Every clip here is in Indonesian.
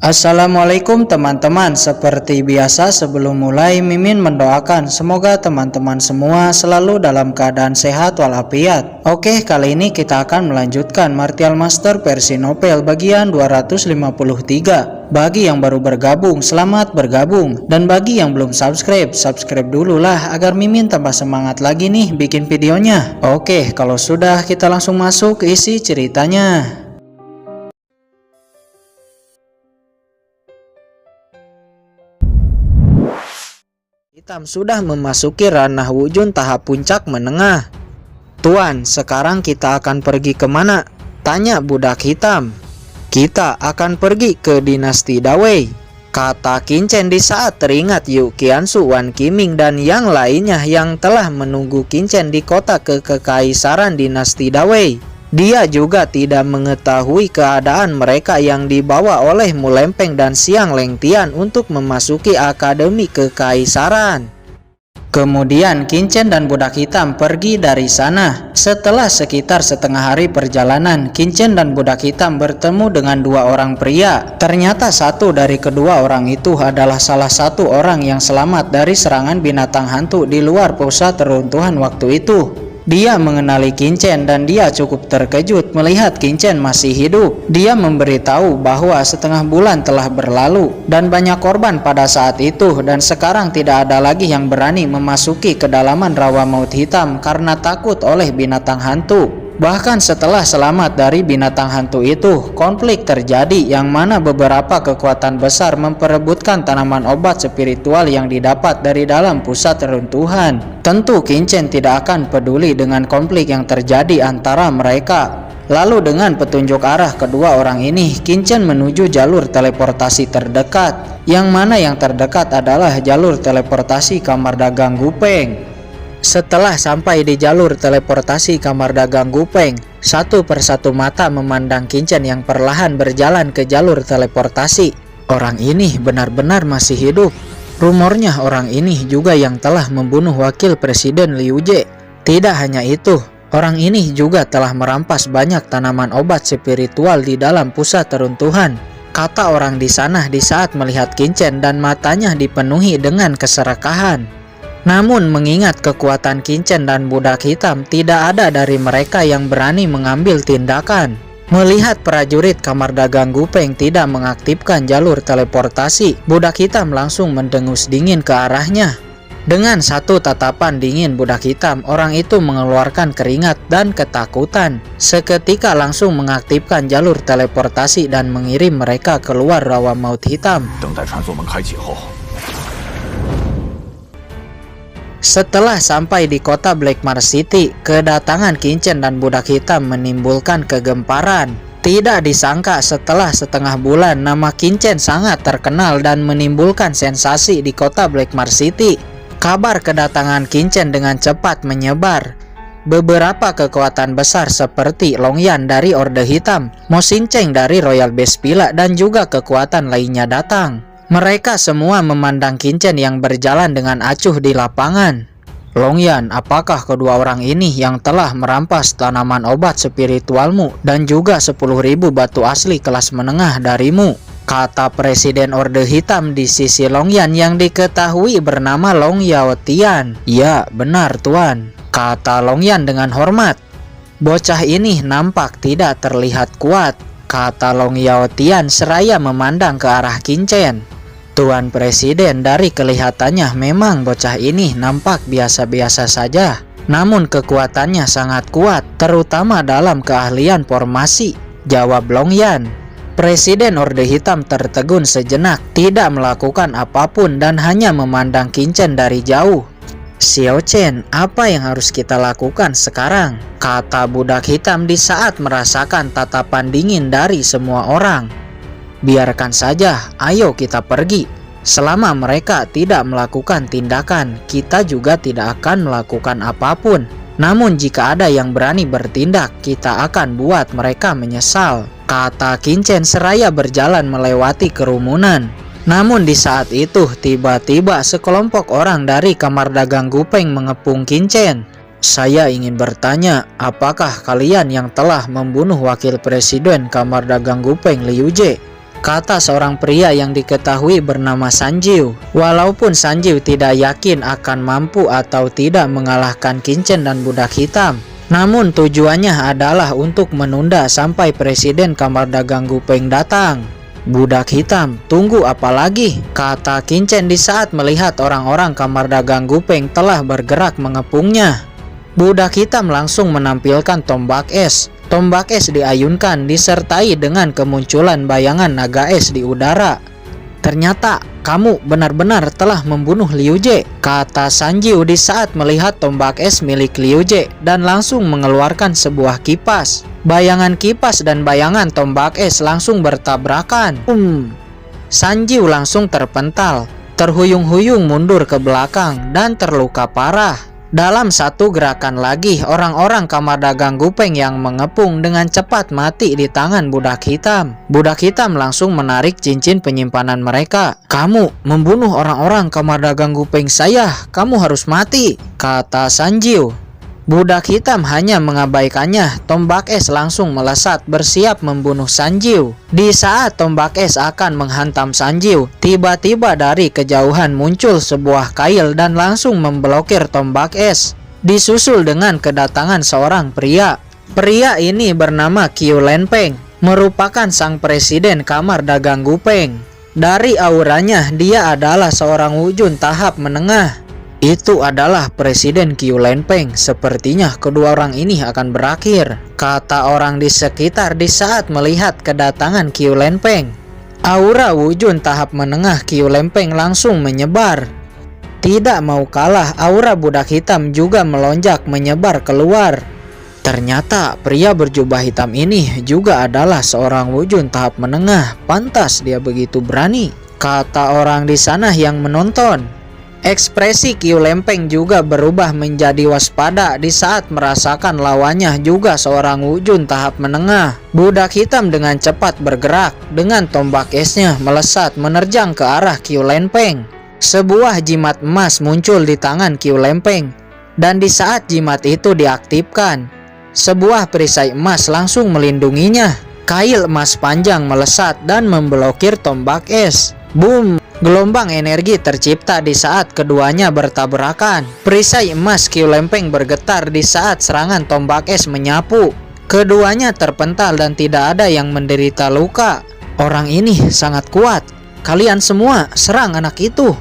Assalamualaikum teman-teman. Seperti biasa sebelum mulai Mimin mendoakan semoga teman-teman semua selalu dalam keadaan sehat walafiat. Oke, kali ini kita akan melanjutkan Martial Master versi novel bagian 253. Bagi yang baru bergabung, selamat bergabung. Dan bagi yang belum subscribe, subscribe dulu lah agar Mimin tambah semangat lagi nih bikin videonya. Oke, kalau sudah kita langsung masuk ke isi ceritanya. Hitam sudah memasuki ranah wujud tahap puncak menengah. Tuan, sekarang kita akan pergi kemana? Tanya budak hitam. Kita akan pergi ke dinasti Dawei, kata Kincen di saat teringat Yu Qiansu, Wan Qiming dan yang lainnya yang telah menunggu Kincen di kota kekaisaran dinasti Dawei. Dia juga tidak mengetahui keadaan mereka yang dibawa oleh Mu Lempeng dan Xiang Lengtian untuk memasuki akademi kekaisaran. Kemudian Kincen dan budak hitam pergi dari sana. Setelah sekitar setengah hari perjalanan, Kincen dan budak hitam bertemu dengan dua orang pria. Ternyata satu dari kedua orang itu adalah salah satu orang yang selamat dari serangan binatang hantu di luar pusat reruntuhan waktu itu. Dia mengenali Kincen dan dia cukup terkejut melihat Kincen masih hidup. Dia memberitahu bahwa setengah bulan telah berlalu dan banyak korban pada saat itu, dan sekarang tidak ada lagi yang berani memasuki kedalaman rawa maut hitam karena takut oleh binatang hantu. Bahkan setelah selamat dari binatang hantu itu, konflik terjadi yang mana beberapa kekuatan besar memperebutkan tanaman obat spiritual yang didapat dari dalam pusat reruntuhan. Tentu Kincen tidak akan peduli dengan konflik yang terjadi antara mereka. Lalu dengan petunjuk arah kedua orang ini, Kincen menuju jalur teleportasi terdekat, yang mana yang terdekat adalah jalur teleportasi kamar dagang Gupeng. Setelah sampai di jalur teleportasi kamar dagang Gupeng, satu persatu mata memandang Kincen yang perlahan berjalan ke jalur teleportasi. Orang ini benar-benar masih hidup. Rumornya orang ini juga yang telah membunuh wakil presiden Liu Jie. Tidak hanya itu, orang ini juga telah merampas banyak tanaman obat spiritual di dalam pusat reruntuhan, kata orang di sana di saat melihat Kincen dan matanya dipenuhi dengan keserakahan. Namun mengingat kekuatan Kincen dan budak hitam, tidak ada dari mereka yang berani mengambil tindakan. Melihat prajurit kamar dagang Gupeng tidak mengaktifkan jalur teleportasi, budak hitam langsung mendengus dingin ke arahnya. Dengan satu tatapan dingin budak hitam, orang itu mengeluarkan keringat dan ketakutan. Seketika langsung mengaktifkan jalur teleportasi dan mengirim mereka keluar rawa maut hitam. Setelah sampai di kota Blackmar City, kedatangan Kincen dan budak hitam menimbulkan kegemparan. Tidak disangka setelah setengah bulan, nama Kincen sangat terkenal dan menimbulkan sensasi di kota Blackmar City. Kabar kedatangan Kincen dengan cepat menyebar. Beberapa kekuatan besar seperti Long Yan dari Orde Hitam, Mo Xingcheng dari Royal Bespila dan juga kekuatan lainnya datang. Mereka semua memandang Kincen yang berjalan dengan acuh di lapangan. Long Yan, apakah kedua orang ini yang telah merampas tanaman obat spiritualmu dan juga 10.000 batu asli kelas menengah darimu? Kata Presiden Orde Hitam di sisi Long Yan yang diketahui bernama Long Yaotian. Ya, benar Tuan, kata Long Yan dengan hormat. Bocah ini nampak tidak terlihat kuat, kata Long Yaotian seraya memandang ke arah Kincen. Tuan Presiden, dari kelihatannya memang bocah ini nampak biasa-biasa saja, namun kekuatannya sangat kuat, terutama dalam keahlian formasi, jawab Long Yan. Presiden Orde Hitam tertegun sejenak, tidak melakukan apapun dan hanya memandang Kincen dari jauh. Xiao Chen, apa yang harus kita lakukan sekarang? Kata budak hitam di saat merasakan tatapan dingin dari semua orang. Biarkan saja, ayo kita pergi. Selama mereka tidak melakukan tindakan, kita juga tidak akan melakukan apapun. Namun jika ada yang berani bertindak, kita akan buat mereka menyesal, kata Kincen seraya berjalan melewati kerumunan. Namun di saat itu, tiba-tiba sekelompok orang dari kamar dagang Gupeng mengepung Kincen. Saya ingin bertanya, apakah kalian yang telah membunuh wakil presiden kamar dagang Gupeng Liu Jie? kata seorang pria yang diketahui bernama Sanjiu. Walaupun Sanjiu tidak yakin akan mampu atau tidak mengalahkan Qin Chen dan budak hitam, namun tujuannya adalah untuk menunda sampai Presiden Kamar Dagang Gupeng datang. Budak hitam, tunggu apa lagi? Kata Qin Chen di saat melihat orang-orang Kamar Dagang Gupeng telah bergerak mengepungnya. Budak hitam langsung menampilkan tombak es. Tombak es diayunkan disertai dengan kemunculan bayangan naga es di udara. Ternyata kamu benar-benar telah membunuh Liu Jie, kata Sanjiu di saat melihat tombak es milik Liu Jie dan langsung mengeluarkan sebuah kipas. Bayangan kipas dan bayangan tombak es langsung bertabrakan. Sanjiu langsung terpental, terhuyung-huyung mundur ke belakang dan terluka parah. Dalam satu gerakan lagi, orang-orang Kamar Dagang Gupeng yang mengepung dengan cepat mati di tangan budak hitam. Budak hitam langsung menarik cincin penyimpanan mereka. Kamu membunuh orang-orang Kamar Dagang Gupeng saya, kamu harus mati, kata Sanjiu. Budak hitam hanya mengabaikannya. Tombak es langsung melesat bersiap membunuh Sanjiu. Di saat tombak es akan menghantam Sanjiu, tiba-tiba dari kejauhan muncul sebuah kail dan langsung memblokir tombak es. Disusul dengan kedatangan seorang pria. Pria ini bernama Qiu Lenpeng, merupakan sang presiden Kamar Dagang Gupeng. Dari auranya, dia adalah seorang wujud tahap menengah. Itu adalah Presiden Qiu Lenpeng. Sepertinya kedua orang ini akan berakhir, kata orang di sekitar di saat melihat kedatangan Qiu Lenpeng. Aura wujud tahap menengah Qiu Lenpeng langsung menyebar. Tidak mau kalah, aura budak hitam juga melonjak menyebar keluar. Ternyata pria berjubah hitam ini juga adalah seorang wujud tahap menengah. Pantas dia begitu berani, kata orang di sana yang menonton. Ekspresi Qiu Lenpeng juga berubah menjadi waspada di saat merasakan lawannya juga seorang wujud tahap menengah. Budak hitam dengan cepat bergerak dengan tombak esnya melesat menerjang ke arah Qiu Lenpeng. Sebuah jimat emas muncul di tangan Qiu Lenpeng, dan di saat jimat itu diaktifkan, sebuah perisai emas langsung melindunginya. Kail emas panjang melesat dan memblokir tombak es. Boom! Gelombang energi tercipta di saat keduanya bertabrakan. Perisai emas Qiu Lenpeng bergetar di saat serangan tombak es menyapu. Keduanya terpental dan tidak ada yang menderita luka. Orang ini sangat kuat. Kalian semua serang anak itu,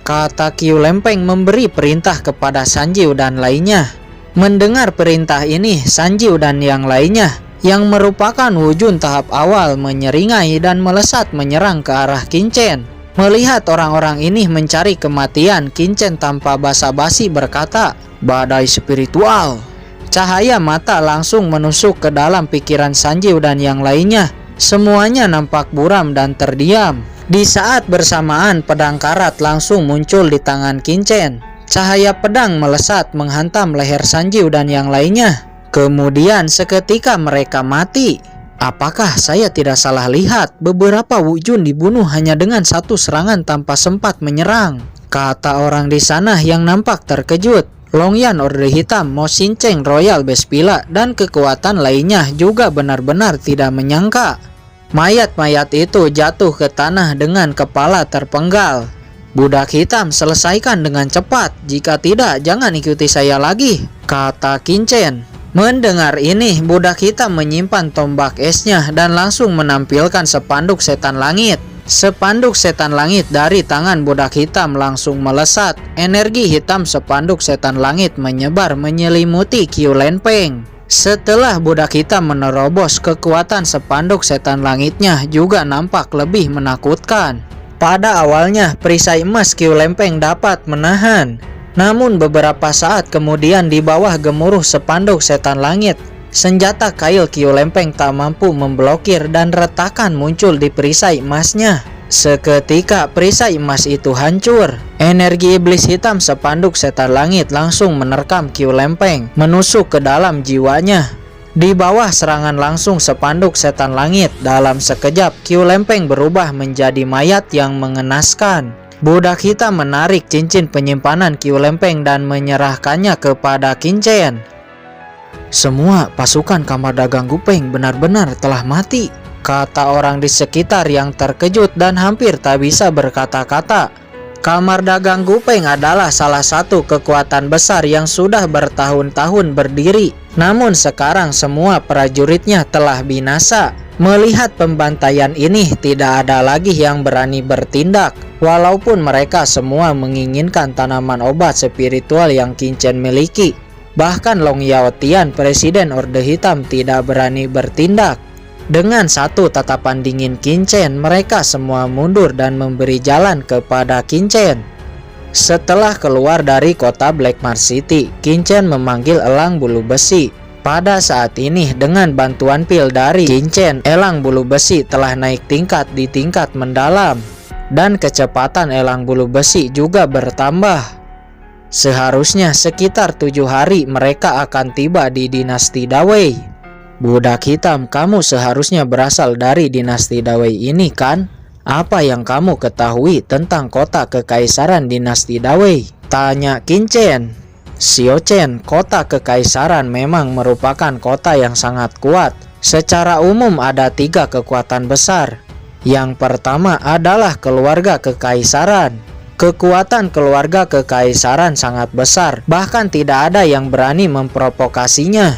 kata Qiu Lenpeng memberi perintah kepada Sanjiu dan lainnya. Mendengar perintah ini, Sanjiu dan yang lainnya yang merupakan wujud tahap awal menyeringai dan melesat menyerang ke arah Qin Chen. Melihat orang-orang ini mencari kematian, Qin Chen tanpa basa-basi berkata, "Badai spiritual." Cahaya mata langsung menusuk ke dalam pikiran Sanjiu dan yang lainnya. Semuanya nampak buram dan terdiam. Di saat bersamaan, pedang karat langsung muncul di tangan Qin Chen. Cahaya pedang melesat menghantam leher Sanjiu dan yang lainnya. Kemudian seketika mereka mati. Apakah saya tidak salah lihat? Beberapa wujud dibunuh hanya dengan satu serangan tanpa sempat menyerang, kata orang di sana yang nampak terkejut. Longyan Orde Hitam, Mo Xincheng Royal Bespila, dan kekuatan lainnya juga benar-benar tidak menyangka. Mayat-mayat itu jatuh ke tanah dengan kepala terpenggal. Budak hitam, selesaikan dengan cepat. Jika tidak, jangan ikuti saya lagi, kata Qin Chen. Mendengar ini, budak hitam menyimpan tombak esnya dan langsung menampilkan spanduk setan langit. Spanduk setan langit dari tangan budak hitam langsung melesat. Energi hitam spanduk setan langit menyebar menyelimuti Qiu Lenpeng. Setelah budak hitam menerobos, kekuatan spanduk setan langitnya juga nampak lebih menakutkan. Pada awalnya, perisai emas Qiu Lenpeng dapat menahan. Namun beberapa saat kemudian di bawah gemuruh spanduk setan langit, senjata kail Qiu Lenpeng tak mampu memblokir dan retakan muncul di perisai emasnya. Seketika perisai emas itu hancur. Energi iblis hitam spanduk setan langit langsung menerkam Qiu Lenpeng, menusuk ke dalam jiwanya. Di bawah serangan langsung spanduk setan langit, dalam sekejap Qiu Lenpeng berubah menjadi mayat yang mengenaskan. Budak hitam menarik cincin penyimpanan Qiu Lenpeng dan menyerahkannya kepada Qin Chen. Semua pasukan Kamar Dagang Gupeng benar-benar telah mati. kata orang di sekitar yang terkejut dan hampir tak bisa berkata-kata. Kamar dagang Gupeng adalah salah satu kekuatan besar yang sudah bertahun-tahun berdiri. Namun sekarang semua prajuritnya telah binasa. Melihat pembantaian ini, tidak ada lagi yang berani bertindak. Walaupun mereka semua menginginkan tanaman obat spiritual yang Qin miliki. Bahkan Long Yao Tian, Presiden Orde Hitam, tidak berani bertindak. Dengan satu tatapan dingin Qin, mereka semua mundur dan memberi jalan kepada Qin. Setelah keluar dari kota Blackmar City, Qin memanggil elang bulu besi. Pada saat ini, dengan bantuan pil dari Qin, elang bulu besi telah naik tingkat di tingkat mendalam. Dan kecepatan elang bulu besi juga bertambah. Seharusnya sekitar 7 hari mereka akan tiba di dinasti Dawei. Budak hitam, kamu seharusnya berasal dari dinasti Dawei ini kan? Apa yang kamu ketahui tentang kota kekaisaran dinasti Dawei? Tanya Qin. Xiao Chen, kota kekaisaran memang merupakan kota yang sangat kuat. Secara umum ada 3 kekuatan besar. Yang pertama adalah keluarga kekaisaran. Kekuatan keluarga kekaisaran sangat besar, bahkan tidak ada yang berani memprovokasinya.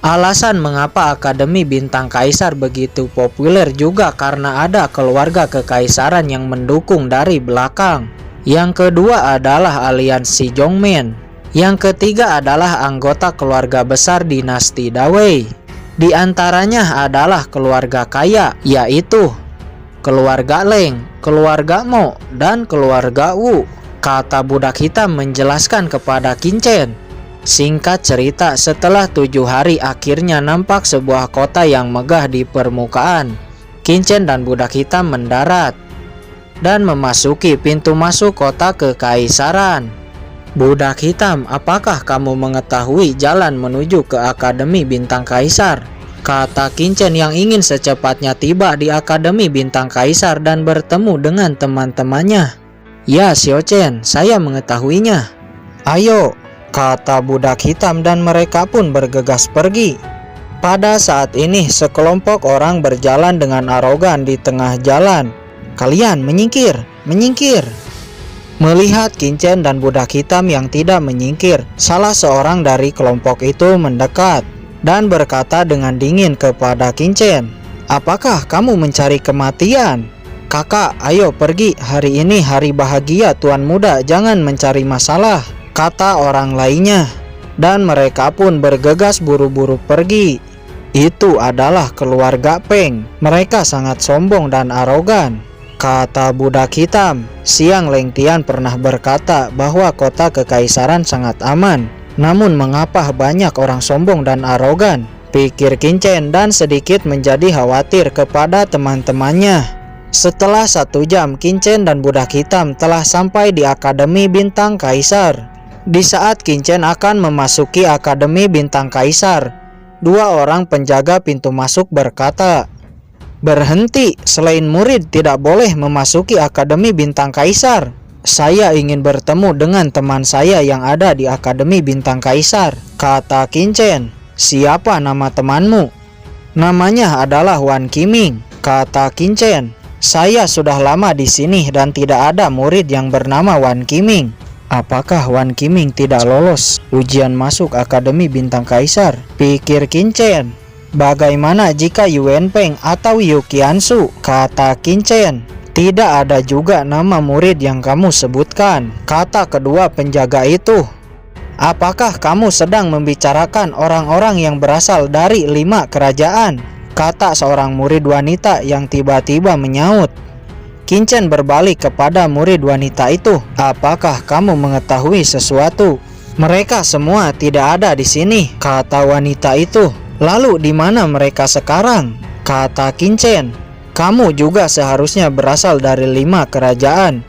Alasan mengapa Akademi Bintang Kaisar begitu populer juga karena ada keluarga kekaisaran yang mendukung dari belakang. Yang kedua adalah aliansi Zhongmen. Yang ketiga adalah anggota keluarga besar dinasti Dawei. Di antaranya adalah keluarga kaya, yaitu keluarga Leng, keluarga Mo, dan keluarga Wu. Kata budak hitam menjelaskan kepada Qin. Singkat cerita, setelah 7 hari akhirnya nampak sebuah kota yang megah di permukaan. Qin dan budak hitam mendarat dan memasuki pintu masuk kota kekaisaran. Budak hitam, apakah kamu mengetahui jalan menuju ke Akademi Bintang Kaisar? Kata Qin yang ingin secepatnya tiba di Akademi Bintang Kaisar dan bertemu dengan teman-temannya. Ya Xiao Chen, saya mengetahuinya. Ayo, kata budak hitam dan mereka pun bergegas pergi. Pada saat ini sekelompok orang berjalan dengan arogan di tengah jalan. Kalian menyingkir, menyingkir. Melihat Qin dan budak hitam yang tidak menyingkir, salah seorang dari kelompok itu mendekat dan berkata dengan dingin kepada Qin, apakah kamu mencari kematian? Kakak, ayo pergi, hari ini hari bahagia tuan muda, jangan mencari masalah, kata orang lainnya. Dan mereka pun bergegas buru-buru pergi. Itu adalah keluarga Peng. Mereka sangat sombong dan arogan. Kata budak hitam, Siang Leng Tian pernah berkata bahwa kota kekaisaran sangat aman. Namun mengapa banyak orang sombong dan arogan? Pikir Qin dan sedikit menjadi khawatir kepada teman-temannya. Setelah 1 jam, Qin dan budak hitam telah sampai di Akademi Bintang Kaisar. Di saat Qin akan memasuki Akademi Bintang Kaisar, 2 orang penjaga pintu masuk berkata, "Berhenti, selain murid tidak boleh memasuki Akademi Bintang Kaisar. Saya ingin bertemu dengan teman saya yang ada di Akademi Bintang Kaisar," kata Qin. "Siapa nama temanmu?" "Namanya adalah Wan Qiming," kata Qin. "Saya sudah lama di sini dan tidak ada murid yang bernama Wan Qiming." Apakah Wan Qiming tidak lolos ujian masuk Akademi Bintang Kaisar? Pikir Qin. Bagaimana jika Yuan Peng atau Yu Qiansu? Kata Qin. Tidak ada juga nama murid yang kamu sebutkan, kata kedua penjaga itu. Apakah kamu sedang membicarakan orang-orang yang berasal dari 5 kerajaan? Kata seorang murid wanita yang tiba-tiba menyaut. Qin berbalik kepada murid wanita itu. Apakah kamu mengetahui sesuatu? Mereka semua tidak ada di sini, kata wanita itu. Lalu di mana mereka sekarang? Kata Qin. Kamu juga seharusnya berasal dari 5 kerajaan.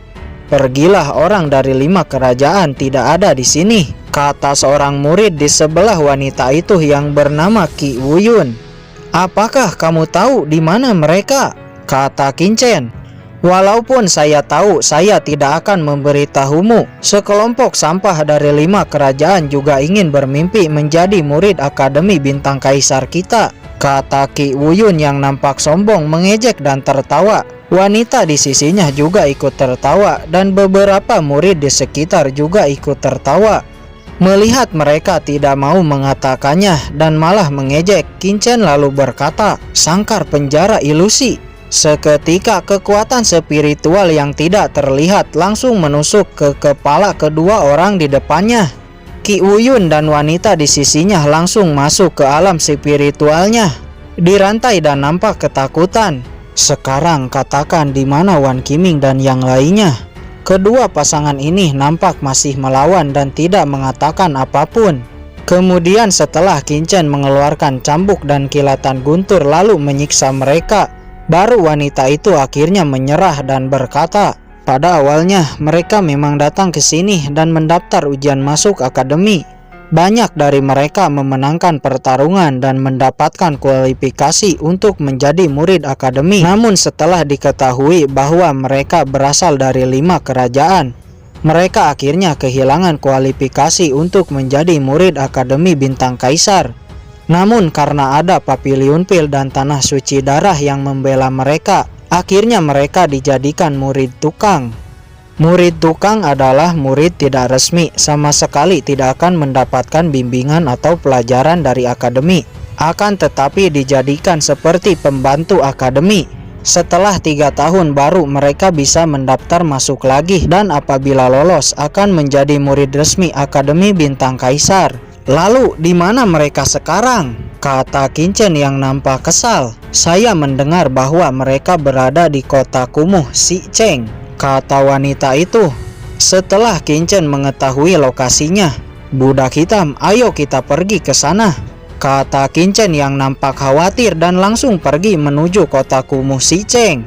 Pergilah, orang dari 5 kerajaan tidak ada di sini, kata seorang murid di sebelah wanita itu yang bernama Qi Wuyun. Apakah kamu tahu di mana mereka? Kata Qin. Walaupun saya tahu, saya tidak akan memberitahumu. Sekelompok sampah dari 5 kerajaan juga ingin bermimpi menjadi murid Akademi Bintang Kaisar kita, kata Ki Wuyun yang nampak sombong mengejek dan tertawa. Wanita di sisinya juga ikut tertawa dan beberapa murid di sekitar juga ikut tertawa. Melihat mereka tidak mau mengatakannya dan malah mengejek, Qin lalu berkata, "Sangkar penjara ilusi." Seketika kekuatan spiritual yang tidak terlihat langsung menusuk ke kepala kedua orang di depannya. Ki Wuyun dan wanita di sisinya langsung masuk ke alam spiritualnya. Dirantai dan nampak ketakutan. Sekarang katakan di mana Wan Qiming dan yang lainnya? Kedua pasangan ini nampak masih melawan dan tidak mengatakan apapun. Kemudian setelah Qin mengeluarkan cambuk dan kilatan guntur lalu menyiksa mereka, baru wanita itu akhirnya menyerah dan berkata, "Pada awalnya mereka memang datang ke sini dan mendaftar ujian masuk akademi. Banyak dari mereka memenangkan pertarungan dan mendapatkan kualifikasi untuk menjadi murid akademi. Namun setelah diketahui bahwa mereka berasal dari 5 kerajaan, mereka akhirnya kehilangan kualifikasi untuk menjadi murid akademi bintang kaisar. Namun karena ada Papiliun Pil dan Tanah Suci Darah yang membela mereka, akhirnya mereka dijadikan murid tukang. Murid tukang adalah murid tidak resmi, sama sekali tidak akan mendapatkan bimbingan atau pelajaran dari akademi, akan tetapi dijadikan seperti pembantu akademi. Setelah 3 tahun baru mereka bisa mendaftar masuk lagi dan apabila lolos akan menjadi murid resmi Akademi Bintang Kaisar." "Lalu di mana mereka sekarang?" kata Qin yang nampak kesal. "Saya mendengar bahwa mereka berada di kota kumuh Xicheng," kata wanita itu. Setelah Qin mengetahui lokasinya, "Budak hitam, ayo kita pergi ke sana," kata Qin yang nampak khawatir dan langsung pergi menuju kota kumuh Xicheng.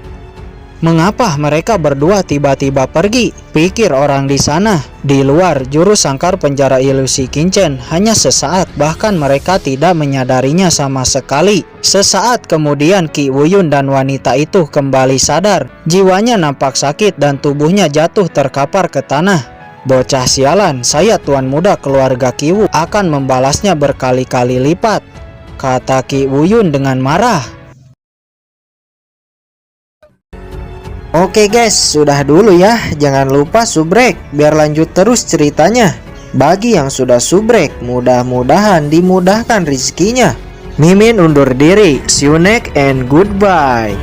"Mengapa mereka berdua tiba-tiba pergi?" pikir orang di sana. Di luar jurus sangkar penjara ilusi Qin hanya sesaat, bahkan mereka tidak menyadarinya sama sekali. Sesaat kemudian Ki Wuyun dan wanita itu kembali sadar. Jiwanya nampak sakit dan tubuhnya jatuh terkapar ke tanah. "Bocah sialan, saya tuan muda keluarga Ki Wu akan membalasnya berkali-kali lipat," kata Ki Wuyun dengan marah. Oke guys, sudah dulu ya. Jangan lupa subrek biar lanjut terus ceritanya. Bagi yang sudah subrek, mudah-mudahan dimudahkan rezekinya. Mimin undur diri. See you next and goodbye.